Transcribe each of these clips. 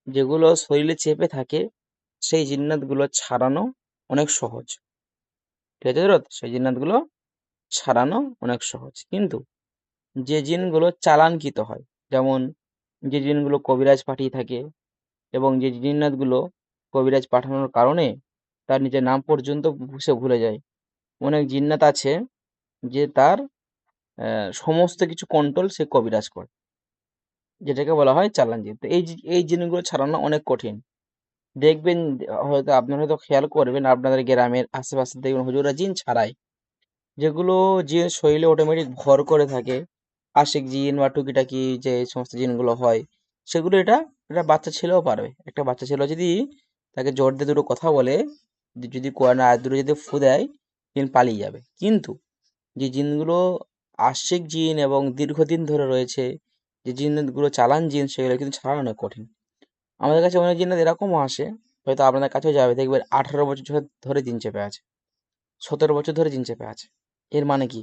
যেগুলো শরীরে চেপে থাকে সেই জিন্নাতগুলো ছাড়ানো অনেক সহজ। ঠিক আছে হজরত? সেই জিন্নাতগুলো ছাড়ানো অনেক সহজ। কিন্তু যে জিনগুলো চালানকৃত হয়, যেমন যে জিনগুলো কবিরাজ পাঠিয়ে থাকে এবং যে জিন্নাতগুলো কবিরাজ পাঠানোর কারণে তার নিজের নাম পর্যন্ত সে ভুলে যায়। অনেক জিন্নাত আছে যে তার সমস্ত কিছু কন্ট্রোল সে কবিরাজ করে, যেটাকে বলা হয় চালান জিন। তো এই জিনিসগুলো ছাড়ানো অনেক কঠিন। দেখবেন, হয়তো আপনারা হয়তো খেয়াল করবেন, আপনাদের গ্রামের আশেপাশে দেখবেন হুজুরা জিন ছাড়ায়, যেগুলো জিন শরীরে অটোমেটিক ভর করে থাকে, আশিক জিন বা টুকিটাকি যে সমস্ত জিনগুলো হয়, সেগুলো এটা বাচ্চা ছেলেও পারবে। একটা বাচ্চা ছেলে যদি তাকে জোর দিয়ে দুটো কথা বলে, যদি কোরআন আয়াত দুটো যদি ফু দেয়, জিন পালিয়ে যাবে। কিন্তু যে জিনগুলো আশিক জিন এবং দীর্ঘদিন ধরে রয়েছে, যে জিনগুলো চালান জিন, সেগুলো কিন্তু ছাড়ানো অনেক কঠিন। আমাদের কাছে অনেক জিনিস এরকমও আসে, হয়তো আপনাদের কাছেও যাবে, দেখবেন 18 বছর ধরে জিন চেপে আছে, 17 বছর ধরে জিন চেপে আছে। এর মানে কি?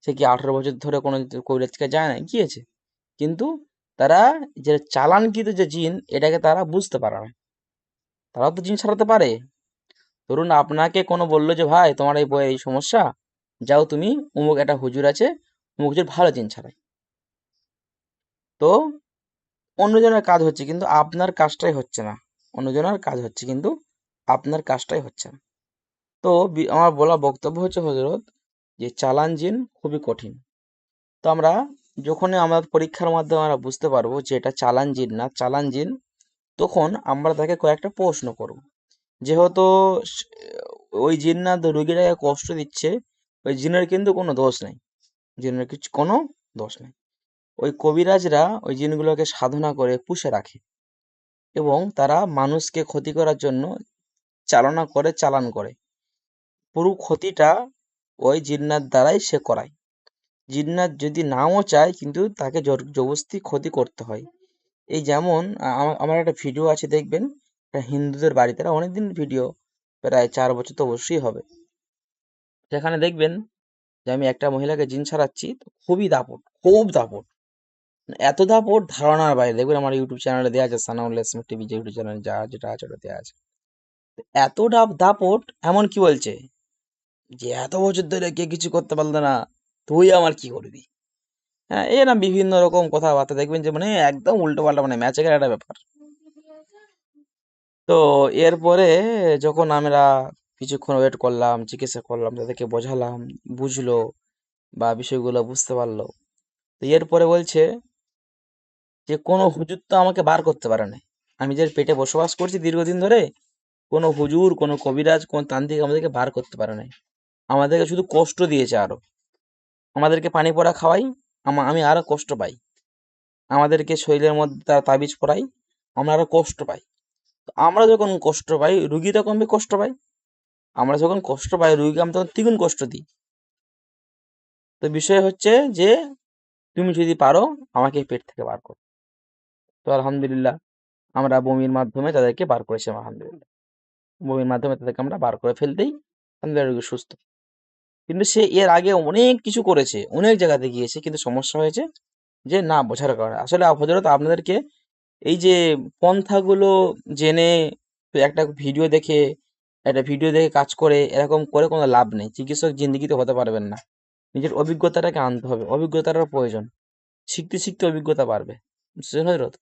সে কি 18 বছর ধরে কোনো কবিরাজ থেকে যায় না? গিয়েছে, কিন্তু তারা যে চালানকৃত যে জিন, এটাকে তারা বুঝতে পারে না। তারাও তো জিন ছাড়াতে পারে। ধরুন আপনাকে কোনো বললো যে ভাই তোমার এই বইয়ে এই সমস্যা, যাও তুমি অমুক একটা হুজুর আছে, অমুক হুজুর ভালো জিন ছাড়ায়। তো অন্যজনের কাজ হচ্ছে কিন্তু আপনার কাজটাই হচ্ছে না। অন্যজনের কাজ হচ্ছে কিন্তু আপনার কাজটাই হচ্ছে না। তো আমার বলা বক্তব্য হচ্ছে হজরত, যে চালান জিন খুবই কঠিন। তো আমরা যখনই আমাদের পরীক্ষার মাধ্যমে আমরা বুঝতে পারবো যে এটা চালান জিন না চালান জিন, তখন আমরা তাকে কয়েকটা প্রশ্ন করব। যেহেতু স- ওই জিন্নাত রোগীটাকে কষ্ট দিচ্ছে, ওই জিনের কিন্তু কোনো দোষ নেই, জিনের কিছু কোনো দোষ নেই। ওই কবিরাজরা ওই জিনগুলোকে সাধনা করে পুষে রাখে এবং তারা মানুষকে ক্ষতি করার জন্য চালান করে। পুরো ক্ষতিটা ওই জিন্নাত দ্বারাই সে করায়। জিন্নাত যদি নাও চায়, কিন্তু তাকে জবরদস্তি ক্ষতি করতে হয়। এই যেমন আমার একটা ভিডিও আছে, দেখবেন, একটা হিন্দুদের বাড়িতে, অনেকদিন ভিডিও, প্রায় 4 বছর তো অবশ্যই হবে। সেখানে দেখবেন যে আমি একটা মহিলাকে জিন ছাড়াচ্ছি, তো খুবই দাপট, খুব দাপট, মানে এত দাপট ধারণার বাইরে। দেখবেন আমার ইউটিউব চ্যানেলে দেওয়া আছে, সানাউল ইসলাম টিভি যে ইউটিউব চ্যানেল যেটা আছে ওটা দেওয়া আছে। এত দাপট, এমন কি বলছে যে এত বছর ধরে কে কিছু করতে পারলো না, তুই আমার কি করবি? হ্যাঁ, এ না বিভিন্ন রকম কথাবার্তা, দেখবেন যে মানে একদম উল্টো পাল্টা, মানে ম্যাচের একটা ব্যাপার। তো এরপরে যখন আমরা কিছুক্ষণ ওয়েট করলাম, চিকিৎসা করলাম, তাদেরকে বোঝালাম, বুঝলো বা বিষয়গুলো বুঝতে পারলো। তো এরপরে বলছে যে কোনো হুজুর তো আমাকে বার করতে পারে না। আমি যে পেটে বসবাস করছি দীর্ঘদিন ধরে, কোনো হুজুর, কোনো কবিরাজ, কোন তান্ত্রিক আমাদেরকে বার করতে পারে নাই। আমাদেরকে শুধু কষ্ট দিয়েছে আরো। আমাদেরকে পানি পড়া খাওয়াই, আমি আরো কষ্ট পাই। আমাদেরকে শরীরের মধ্যে তারা তাবিজ পরাই, আমরা আরো কষ্ট পাই। তো আমরা যখন কষ্ট পাই, রুগী তখন কষ্ট পায়। আমরা যখন কষ্ট পাই, রুগীকে আমি তখন দ্বিগুণ কষ্ট দিই। তো বিষয় হচ্ছে যে তুমি যদি পারো আমাকে এই পেট থেকে বার করো। তো আলহামদুলিল্লাহ, আমরা বমির মাধ্যমে তাদেরকে বার করেছি। আলহামদুলিল্লাহ, বমির মাধ্যমে তাদেরকে আমরা বার করে ফেলতেই আলহামদুলিল্লাহ রোগী সুস্থ। কিন্তু সে এর আগে অনেক কিছু করেছে, অনেক জায়গাতে গিয়েছে, কিন্তু সমস্যা হয়েছে যে না বোঝার কারণে। আসলে হযরত আপনাদেরকে এই যে পন্থাগুলো জেনে একটা ভিডিও দেখে কাজ করে এরকম করে কোনো লাভ নেই। চিকিৎসক জিন্দেগিতে হতে পারবেন না। নিজের অভিজ্ঞতাটাকে আনতে হবে, অভিজ্ঞতার প্রয়োজন। শিখতে শিখতে অভিজ্ঞতা বাড়বে, বুঝছেন হযরত?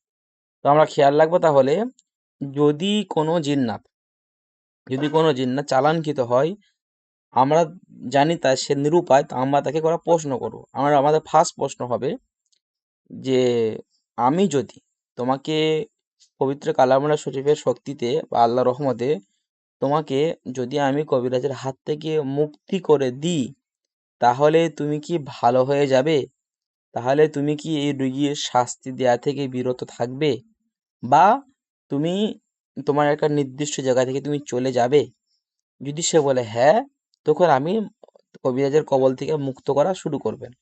তো আমরা খেয়াল রাখবো তাহলে, যদি কোনো জিন্নাত যদি কোনো জিন্নাত চালানকৃত হয়, আমরা জানি তা সে নিরুপায়, তো আমরা তাকে করা প্রশ্ন করবো। আমাদের ফার্স্ট প্রশ্ন হবে যে আমি যদি তোমাকে পবিত্র কালামুল্লাহ শরীফের শক্তিতে বা আল্লাহর রহমতে তোমাকে যদি আমি কবিরাজের হাত থেকে মুক্তি করে দিই, তাহলে তুমি কি ভালো হয়ে যাবে? তাহলে তুমি কি এই রোগীর শাস্তি দেয়া থেকে বিরত থাকবে, বা তুমি তোমার একটা নির্দিষ্ট জায়গা থেকে তুমি চলে যাবে? যদি সে বলে হ্যাঁ, তখন আমি কবিরাজের কবল থেকে মুক্ত করা শুরু করবেন।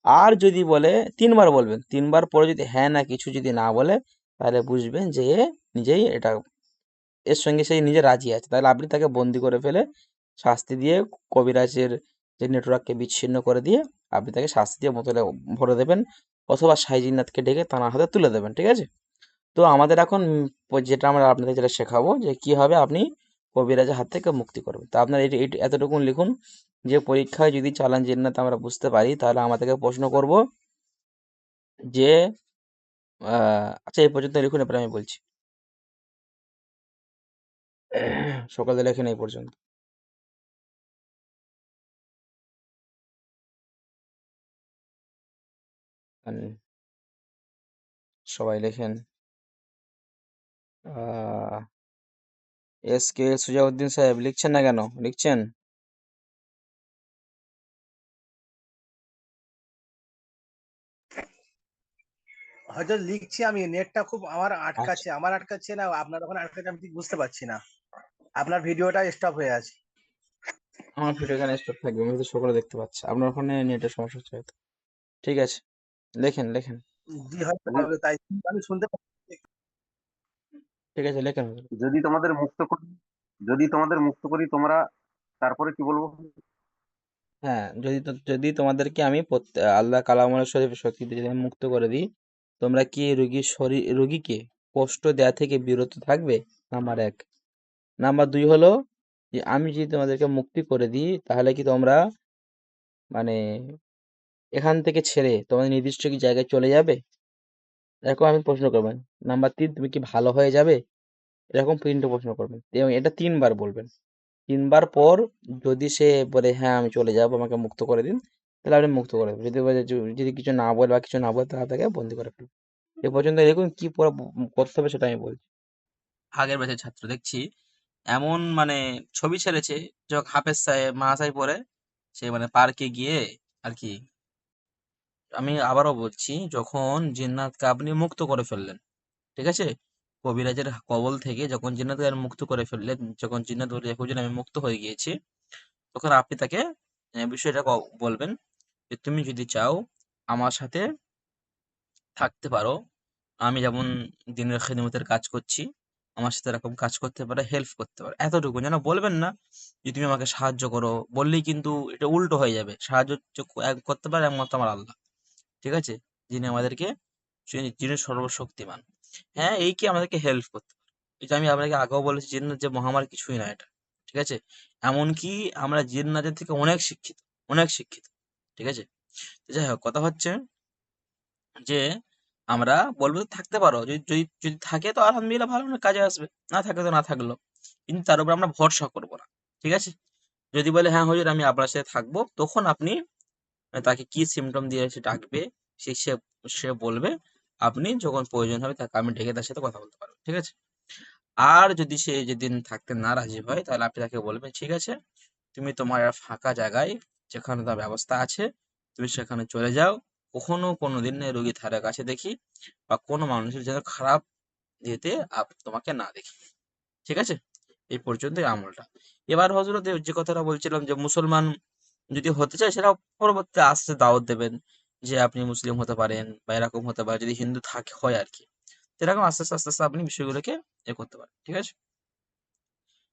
আর যদি বলে, 3 বার বলবেন, 3 বার পরে যদি হ্যাঁ না কিছু যদি না বলে, তাহলে বুঝবেন যে এ নিজেই এর সঙ্গে সেই নিজে রাজি আছে। তাহলে আপনি তাকে বন্দি করে ফেলে শাস্তি দিয়ে, কবিরাজের যে নেটওয়ার্ককে বিচ্ছিন্ন করে দিয়ে, আপনি তাকে শাস্তি দিয়ে বোতলে ভরে দেবেন, অথবা শাহী জিন্নাতকে ডেকে তার হাতে তুলে দেবেন। ঠিক আছে? তো আমাদের এখন যেটা আমরা আপনাদের যেটা শেখাবো যে কিভাবে আপনি কবিরাজের হাত থেকে মুক্তি করবেন। তো আপনার এতটুকুন লিখুন যে পরীক্ষায় যদি চালান জিন্নাত আমরা বুঝতে পারি তাহলে আমাদেরকে প্রশ্ন করব যে আচ্ছা এই পর্যন্ত লিখুন, এরপরে আমি বলছি। সকালে লেখেন এই পর্যন্ত। আর সবাই লেখেন। এস কে সুজাউদ্দিন সাহেব লিখছেন না কেন? লিখছেন? হয়তো লিখছি আমি, নেটটা খুব আমার আচ্ছা, আটকাচ্ছে না আপনার ওখানে আটকাচ্ছে, আমি ঠিক বুঝতে পারছি না। আপনার ভিডিওটা স্টপ হয়ে আছে। আমার ভিডিও এখানে স্টপ থাকবে, আমি তো সকালে দেখতে পাচ্ছি। আপনার ওখানে নেটের সমস্যা হচ্ছে হয়তো। ঠিক আছে, লেখেন লেখেন। জি হয়তো হবে, তাই আমি শুনতে পাচ্ছি। ঠিক আছে, লেখেন। যদি তোমাদের মুক্ত করি যদি তোমাদের মুক্ত করি তোমরা, তারপরে কি বলবো? হ্যাঁ, যদি তোমাদেরকে আমি আল্লাহ কালামের শরীফ শক্তিতে যদি আমি মুক্ত করে দিই, তোমরা কি রোগীকে কষ্ট দেওয়া থেকে বিরত থাকবে? নাম্বার এক। নাম্বার দুই হলো যে আমি যদি তোমাদেরকে মুক্তি করে দিই তাহলে কি তোমরা মানে এখান থেকে ছেড়ে তোমাদের নির্দিষ্ট কি জায়গায় চলে যাবে? এরকম আমি প্রশ্ন করবেন। নাম্বার তিন, তুমি কি ভালো হয়ে যাবে? এরকম তিনটে প্রশ্ন করবেন এবং এটা তিনবার বলবেন। তিনবার পর যদি সে বলে হ্যাঁ আমি চলে যাবো, আমাকে মুক্ত করে দিন, তাহলে আপনি মুক্ত করে দেবেন। যদি বলে যদি কিছু না বলে বা কিছু না বলে তাহলে তাকে বন্দি করে ফেলবেন। এ পর্যন্ত দেখুন কি পুরো করতে হবে সেটা আমি বলছি। আগের ব্যাচের ছাত্র দেখছি এমন ছবি ছেড়েছে, যখন হাফেজ সাহেব মাহাসাই পরে সে পার্কে গিয়ে আর কি। আমি আবারও বলছি, যখন জিন্নাতকে আপনি মুক্ত করে ফেললেন, ঠিক আছে, কবিরাজের কবল থেকে যখন জিন্নাতকে মুক্ত করে ফেললেন, যখন জিন্নাত বলে যে হুজুর আমি মুক্ত হয়ে গিয়েছি, তখন আপনি তাকে বিষয়টা বলবেন যে তুমি যদি চাও আমার সাথে থাকতে পারো, আমি যেমন দিনের খেদমতের কাজ করছি, আমার সাথে এরকম কাজ করতে পারে, হেল্প করতে পারে, এতটুকু যেন বলবেন না যে তুমি আমাকে সাহায্য করো। বললেই কিন্তু এটা উল্টো হয়ে যাবে। সাহায্য করতে পারে একমাত্র আমার আল্লাহ, ঠিক আছে, যিনি আমাদেরকে যিনি সর্বশক্তিমান। হ্যাঁ, এই কি আমাদেরকে হেল্প করতে পারে। এটা আমি আপনাকে আগেও বলেছি, জিন্নাত যে মহামারী কিছুই না এটা, ঠিক আছে। এমনকি আমরা জিন্নাতের থেকে অনেক শিক্ষিত, অনেক শিক্ষিত, ঠিক আছে। তো যাই হোক, কথা হচ্ছে যে আমরা বলবো তো থাকতে পারো, যদি যদি যদি থাকে তো আলহামদুলিল্লাহ, ভালো, না কাজে আসবে। না থাকে তো না থাকলো, কিন্তু তার উপর আমরা ভরসা করবো না, ঠিক আছে। যদি বলে হ্যাঁ হুজুর আমি আপনার সাথে থাকবো, তখন আপনি তাকে কি সিমটম দিয়ে সে ডাকবে, সে সে সে বলবে, আপনি যখন প্রয়োজন হবে তাকে আমি ডেকে তার সাথে কথা বলতে পারবো, ঠিক আছে। আর যদি সে যেদিন থাকতে না রাজি হয় তাহলে আপনি তাকে বলবেন ঠিক আছে, তুমি তোমার ফাঁকা জায়গায় যেখানে তার ব্যবস্থা আছে তুমি সেখানে চলে যাও। কখনো কোনোদিন রোগী ধারে কাছে দেখি বা কোনো মানুষের যেন খারাপ দিতে তোমাকে না দেখি, ঠিক আছে। এই পর্যন্তই আমলটা। এবার হজরত যে কথাটা বলছিলাম যে মুসলমান যদি হতে চায় সেটা পরবর্তীতে আস্তে আস্তে দাওয়াত দেবেন যে আপনি মুসলিম হতে পারেন বা এরকম হতে পারে, যদি হিন্দু থাকে হয় আর কি। তো এরকম আস্তে আস্তে আস্তে আস্তে আপনি বিষয়গুলোকে করতে পারেন, ঠিক আছে।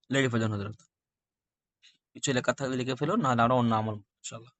লিখে ফেলুন হজরত, কিছু লেখা থাকলে লিখে ফেলুন, না আমরা অন্য আমল ইনশাল্লাহ।